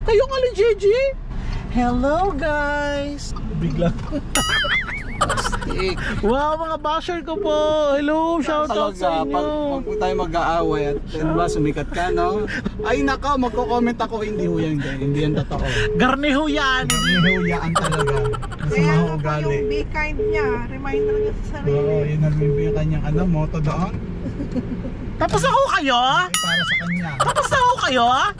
Kayo nga ni Gigi? Hello guys! Bigla. Wow, mga basher ko po! Hello! Shoutout sa inyo! Pag tayo mag-aaway at diba, sumikat ka, no? Ay nako, magko-comment ako, hindi ho yan guys. Hindi yan totoo. Garni ho yan! Hinihuyaan talaga. Kasi Kaya mga nga po ugali. yung be kind niya, reminder niya sa sarili. Oo, yun yung kanyang motto doon. Tapos ako kayo? Ay, para sa kanya. Tapos ako kayo? Ha?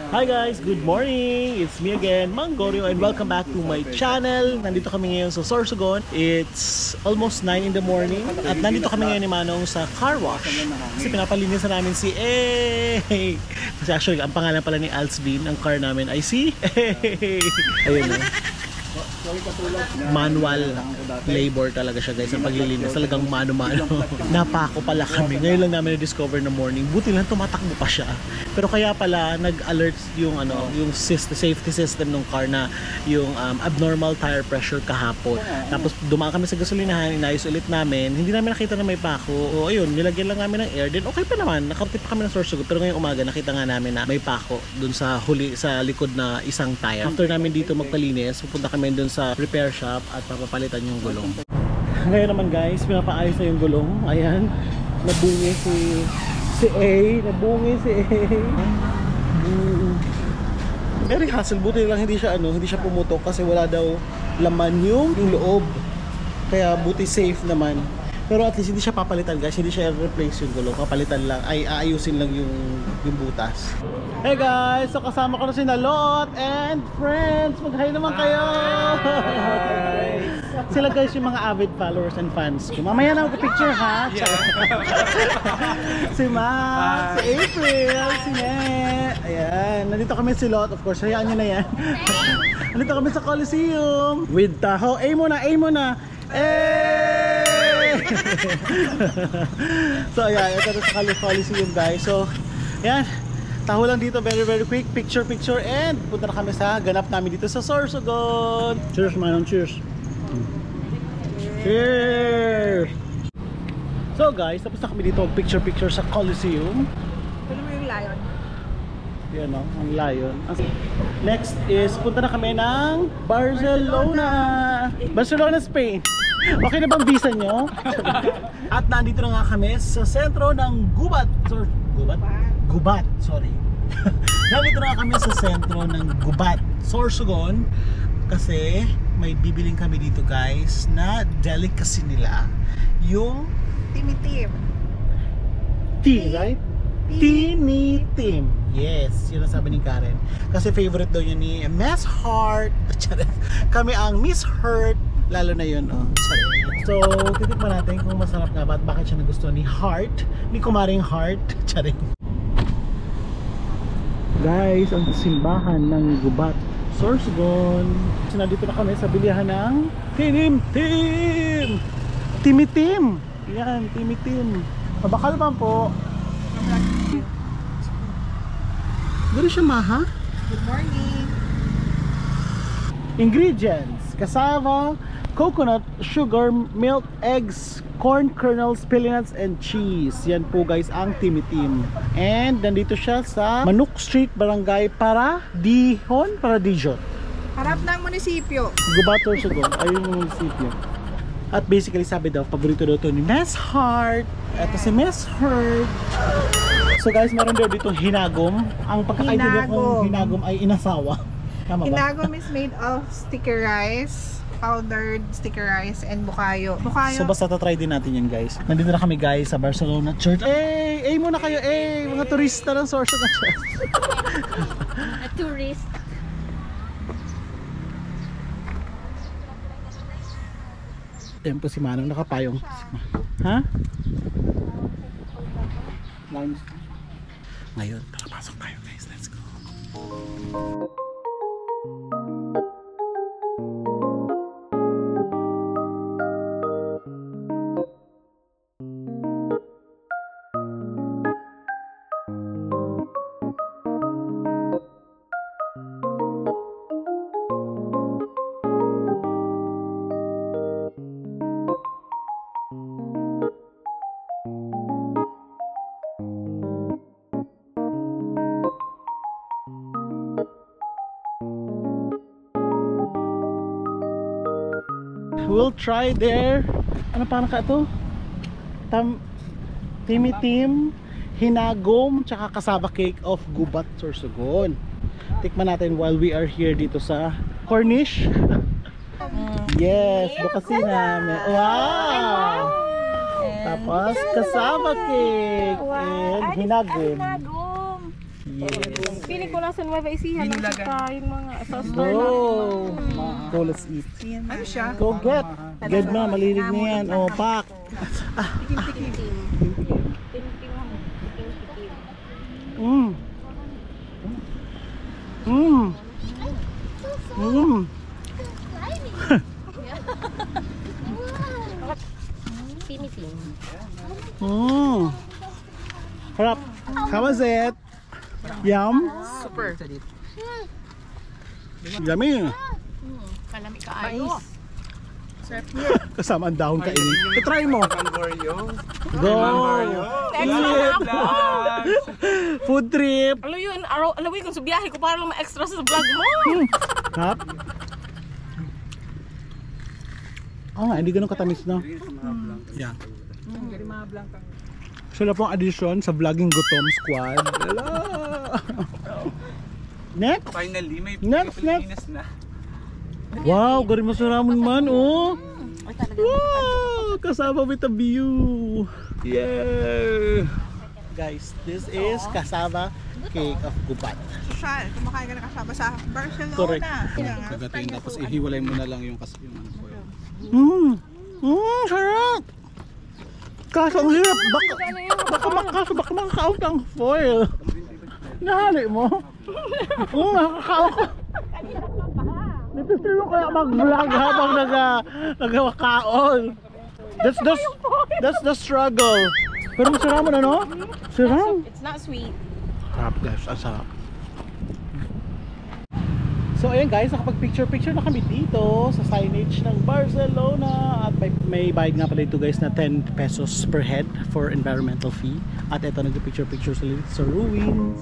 Hi guys! Good morning! It's me again, Mangorio, and welcome back to my channel. Nandito kami ngayon sa Sorsogon. It's almost 9 in the morning at nandito kami ngayon ni Manong sa car wash. Kasi pinapalinisan namin si Kasi actually, ang pangalan pala ni Alsvin, ang car namin ay si Ayun na. Manual labor talaga siya guys, ang paglilinis talagang mano-mano. Napako pala kami, ngayon lang namin na-discover na morning, buti lang tumatakbo pa siya. Pero kaya pala nag-alert yung yung safety system ng car na yung abnormal tire pressure kahapon. Tapos dumaan kami sa gasolinahan, inayos ulit namin, hindi namin nakita na may pako. O ayun, nilagyan lang namin ng air, then okay pa naman, nakarating pa kami ng Sorsogon. Pero ngayong umaga nakita nga namin na may pako dun sa likod na isang tire. After namin dito magpalinis, pupunta kami dun sa repair shop at papapalitan yung gulong. Ngayon naman guys, pinapaayos na yung gulong. Ayan, nabungi si A. Very hassle, buti lang hindi siya pumutok kasi wala daw laman yung loob. Kaya buti safe naman. Pero at least hindi siya papalitan guys, hindi siya replace yung gulong, papalitan lang, ay aayusin lang yung butas. Hey guys, so kasama ko na si Nalot and friends, mag-hi naman kayo! Hi! Sila guys yung mga avid followers and fans ko. Mamaya na ako-picture ha! Si Max, si April, si Ne. Ayan, nandito kami si Lot, of course, hayaan nyo na yan. Nandito kami sa Coliseum with Tahoe. A muna! So ayan, ito na sa Coliseum guys. So ayan, taho lang dito, very quick, picture and punta na kami sa ganap namin dito sa Sorsogon. Cheers Manong, cheers. Cheers. So guys, tapos na kami dito picture sa Coliseum. Pero mo yung lion. Yan o, ang lion. Next is punta na kami ng Barcelona, Spain. Okay na bang visa nyo? At nandito na nga kami sa sentro ng Gubat. Nandito na kami sa sentro ng Gubat, Sorsogon. Kasi may bibiling kami dito guys na delicacy nila. Yung Timitim. tea, right? Timitim. Yes, yun ang sabi ni Karen. Kasi favorite daw yun ni Miss Heart. Kami ang Miss Heart. Lalo na yun, oh. So, titikman natin kung masarap nga ba at bakit siya nagustuhan ni Heart, ni Kumaring Heart. Charing. Guys, ang simbahan ng Gubat, Sorsogon. So, nandito na kami sa bilihan ng Timitim. Yan, Timitim. Mabakal pa po. Gano'n siya maha? Good morning. Ingredients: cassava, coconut, sugar, milk, eggs, corn kernels, peanuts, and cheese. Yan po guys ang Timitim. And nandito siya sa Manuk Street, Barangay Paradijon. Harap ng munisipyo. Gubat, Sorsogon. Ayun yung munisipyo. At basically sabi daw, paborito daw ito ni Miss Heart. Ito si Miss Heart. So guys, meron daw dito hinagom. Ang pagkakaintindi kong hinagom ay inasawa. Tama ba? Hinagom is made of sticky rice, powdered sticky rice, and bukayo. So basta tatry din natin yan guys. Nandito na kami guys sa Barcelona Church. Muna kayo, mga turista ng Sorsogon. A tourist. Ayan po si Manong nakapayong. Ha? Ngayon, tara pasok tayo guys. Let's go. will try their, ano parang ka ito? Timitim, hinagom, tsaka kasaba cake of Gubat, Sorsogon. Tikman natin while we are here dito sa Cornish. Yes, bukasina. Wow! Tapos kasaba cake and hinagom. Yes. Pili ko lang sa Nueva Ecija lang kita yung mga sa store Go! lang. Go, let's eat. Ano siya? Go get! Get na, malilig na yan. Oh, pak! Mmm! Mmm! Mmm! Timitim. Mmm! Harap! How was it? Yum? Super. Yummy! Kalami ka ayos. Kasama ang dahon kainin. I-try mo! Mangoryo. Go! Extra Eat! Food trip! Alam yun, alawin kung sa biyahe ko para lang ma-extra sa vlog mo. Hap? Oo nga, hindi ganun katamis na. Yeah. Sila pong addition sa vlogging Gutom Squad. Hello! Next! Finally, may Next. Pilipinas na. Wow, gari masaraman man, oh! Wow! Kasama with a view! Yeah! Guys, this is kasama cake of Gubat. Social. Kumakain ka na kasama sa Barcelona. Correct. Kagatin tapos ihiwalay mo na lang yung ano po yun. Sarap! Kaso ang hirap, baka makakaot ang foil. Nahali mo? Oo, nakakaot ko. Napipilo kaya mag-vlog habang nagawakaon. That's the struggle. Pero masarap mo na, no? Sarap. It's not sweet. Sarap guys, ang sarap. So ayan guys, nakapag-picture na kami dito sa signage ng Barcelona. At may bayad nga pala ito guys na 10 pesos per head for environmental fee. At ito nag-picture sa ruins.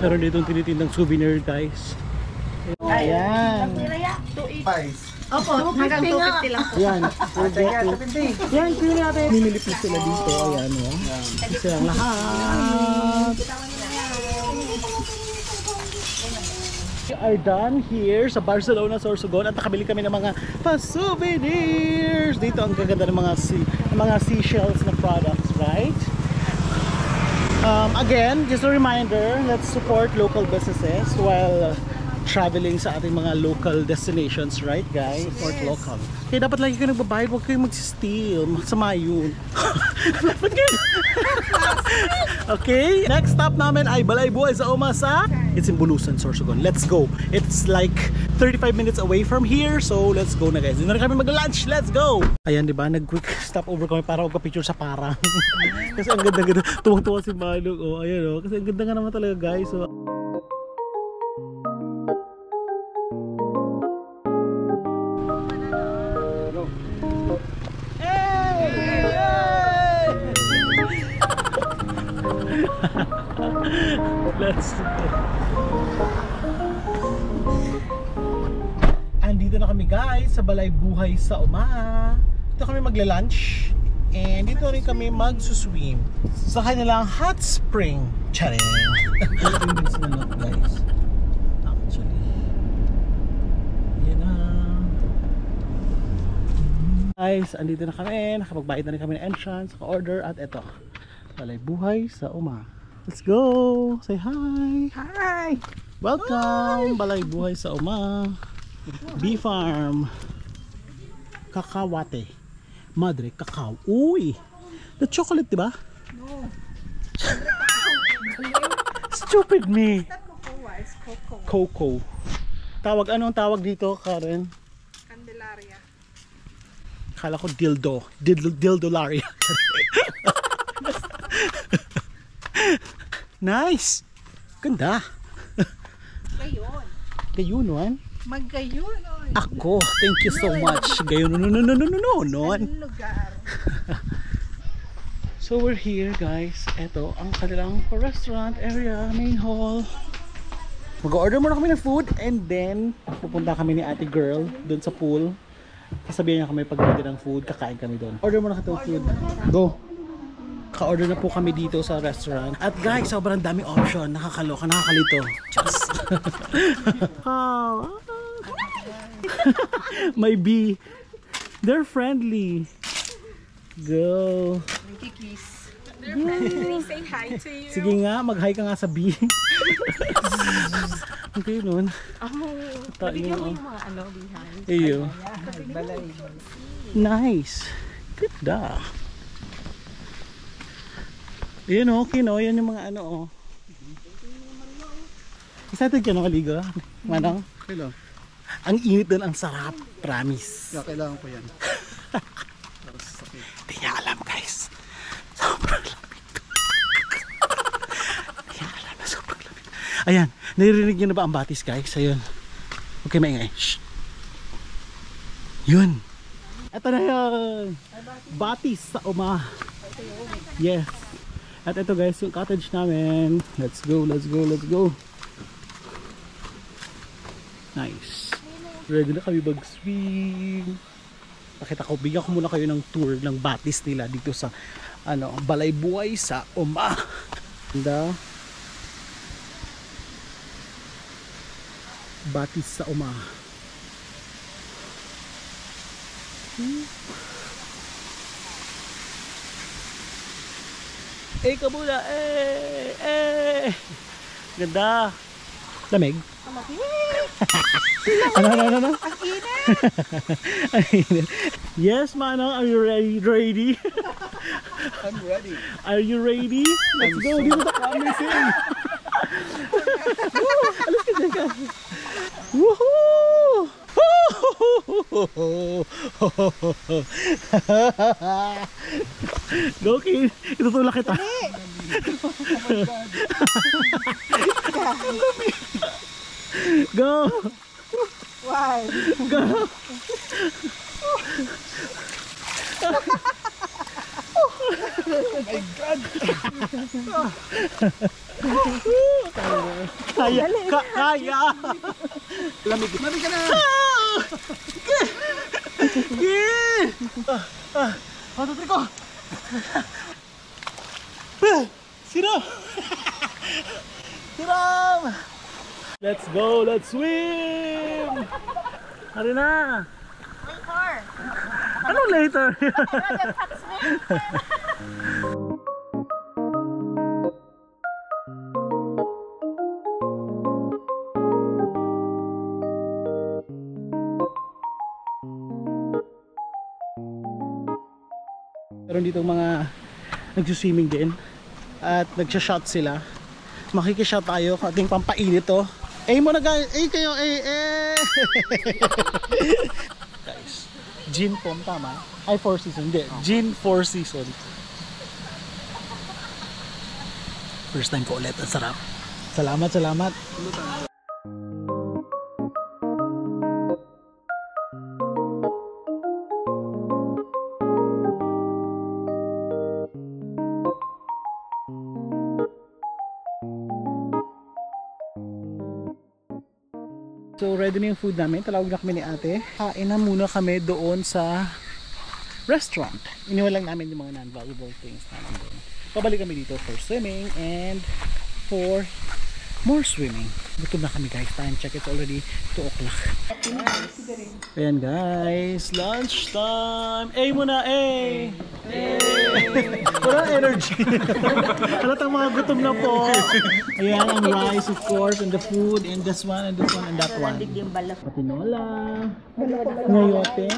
Meron dito tinitindang souvenir guys. Ayan. Opo, hanggang 250 lang. Ayan. Yan, pili natin. Mimilipis sila dito. Ayan, oh. Silang lahat. We are done here sa Barcelona, Sorsogon at nakabili kami ng mga pa-souvenirs. Dito ang gaganda ng mga seashells na products, right? Again, just a reminder, let's support local businesses while traveling sa ating mga local destinations, right guys? Support local. Kaya dapat lagi kayo nagbabayad, huwag kayong mag-steal. Masama yun. Ba't kayo? Okay, next stop namin ay Balaybuhay sa Umasa. It's in Bulusan, Sorsogon. Let's go. It's like 35 minutes away from here, so let's go na guys. Doon na kami mag-lunch. Let's go! Ayan, di ba? Nag-quick stop over kami para magpa-picture sa parang. Kasi ang ganda-ganda. Tuwang-tuwa si Maluk. Oh, ayan oh. Kasi ang ganda nga naman talaga guys. So, let's go. Andito na kami guys sa Balaybuhay sa Uma. Dito kami magla-lunch and dito rin kami mag-swim sa kanilang hot spring. Charing! Guys. Actually. Yan na. Guys, andito na kami. Nakapagbayad na rin kami ng entrance, order at eto. Balaybuhay sa Uma. Let's go! Say hi! Hi! Welcome! Balaybuhay sa Uma. Bee Farm. Kakawate. Madre Cacao. Uy! The chocolate, diba? No. Stupid me! Cocoa, it's cocoa. Coco. Tawag, anong tawag dito, Karen? Candelaria. Kala ko dildo. Dildolaria. Nice! Ganda! Ngayon. Gayunuan? Magayon. Ako, thank you so much. Gayon, no. Lugar. So we're here guys. Ito ang kanilang restaurant area, main hall. Mag-order muna kami ng food and then pupunta kami ni ate girl doon sa pool. Sasabihin niya kami pag ready ng food, kakain kami doon. Order muna ka food. Go! Ka-order na po kami dito sa restaurant. At guys, sobrang dami option. Nakakaloka, nakakalito. Just. May bee. They're friendly. Go. Kikiss. They're friendly. Say hi to you. Sige nga, mag-hi ka nga sa bee. Okay nun. Nabigyan mo yung mga behind. Iyo. Nice. Ganda. Yan okay no, yan yung mga Excited ka no kaligo? Manang? Kailangan. Ang init doon, ang sarap. Promise. Kailangan ko yan. Hindi niya alam guys. Sobrang lamig. Hindi niya alam na sobrang lamig. Ayan, naririnig niyo na ba ang batis guys? Ayun. Okay, maingay. Shh. Yun. Ito na yun. Batis sa Uma. Yes. At ito guys, yung cottage namin. Let's go, let's go, let's go. Nice. Ready na kami mag-swim. Nakita ko, bigyan ko muna kayo ng tour ng batis nila dito sa Balay Buhay sa Uma. Ganda. Batis sa Uma. Kabula! Ganda! Lamig? Ano? Ang init. Yes, Manong, are you ready? I'm ready. Are you ready? Let's go! Dito sa promising! Alas ka dyan ka! Woohoo! Go, Kin! Itutulak kita! Go! Why? Go! My God! Kaya! Kaya! Lamig ka na! Gin! Patutri ko! Sino? Siram! Let's go! Let's swim! Hari na! Later. Ano later? Meron dito mga nagsuswimming din at nagsha-shot sila. Makikishot tayo, ating pampainit to. Mo na guys, kayo, guys, gin pom, tama? Ay, 4 season, hindi, gin 4 season. First time ko ulit, ang sarap. Salamat. So ready na yung food namin, talawag na kami ni ate. Kain na muna kami doon sa restaurant. Iniwan lang namin yung mga non-valuable things namin doon. Pabalik kami dito for swimming and for more swimming. Gutom na kami guys, time check, it's already 2 o'clock. Ayan guys, lunch time! Muna! Walang energy. Halatang mga gutom na po. Ayan ang rice of course, and the food, and this one, and this one, and that one. Patinola, ngayote,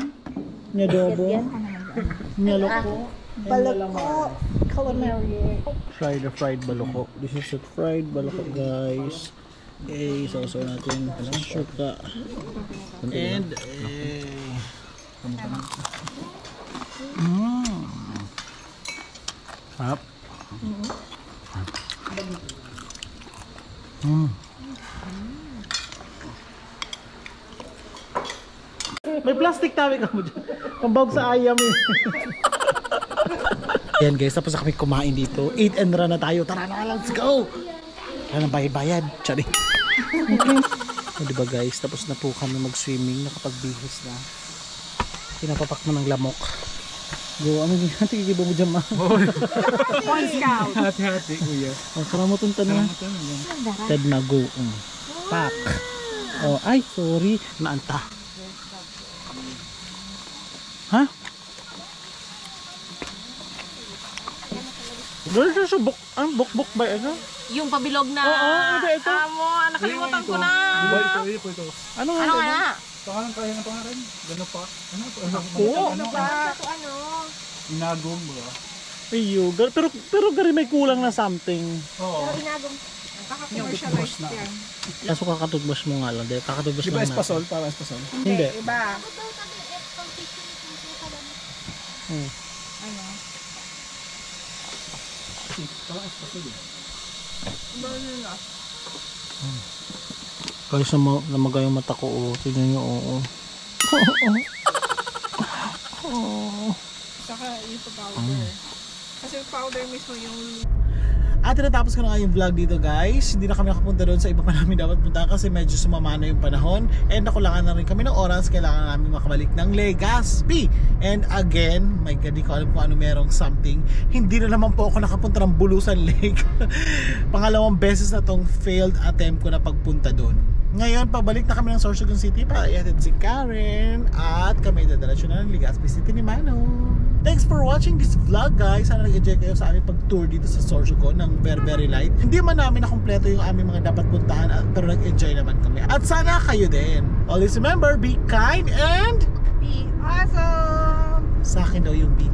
ngadobo, ngaloko, Balako. Calamari. fried baloko. This is a fried baloko guys. Sausaw natin suka. And sarap. May plastic tabi ka mo dyan. Pambawag sa ayam eh. Ayan guys, tapos na kami kumain dito. 8 and run na tayo. Tara na, let's go! Wala nang bayad. Tsari. Okay. O diba guys, tapos na po kami mag-swimming. Nakapagbihis na. Pinapapak mo ng lamok. Go, ano yung hati-giba mo dyan ma? Boy Scout. Hati-hati, kuya. O, karamutan ta na. Ted na go. Pak. Oh, ay, sorry. Naanta. Ha? Doon siya sa buk ba ano? Yung pabilog na. Oo, ito. Amo, nakalimutan ko na. Ito. Ano nga? Ano nga? Pangalan kaya ng pangalan? Gano pa? Ano ba? Ano? Inagong ba? Ayo, pero gari may kulang na something. Oo. Inagong. Kaka-commercialize yan. Kaso kakatutbas mo nga lang. Dahil kakatutbas Di ba lang espasol? Para espasol? Hindi. Iba. Hmm. Ano? Parang espasol eh. Guys, namagay yung mata ko. Oh. Tignan nyo, oo. Saka yung powder. Kasi yung powder mismo yung... At tinatapos ko na nga yung vlog dito guys. Hindi na kami nakapunta doon sa iba pa namin dapat punta kasi medyo sumama na yung panahon. And nakulangan na rin kami ng oras. Kailangan namin makabalik ng Legazpi. And again, my God, di ko alam kung ano merong something. Hindi na naman po ako nakapunta ng Bulusan Lake. Pangalawang beses na tong failed attempt ko na pagpunta doon. Ngayon, pabalik na kami ng Sorsogon City para ihatid si Karen. At kami dadalasyo na ng Legazpi City ni Mano. Thanks for watching this vlog guys. Sana nag-enjoy kayo sa aming pag-tour dito sa Sorsogon ng Very Light. Hindi man namin nakumpleto yung aming mga dapat puntahan pero nag-enjoy naman kami. At sana kayo din. Always remember, be kind and... Be awesome! Sa akin daw yung be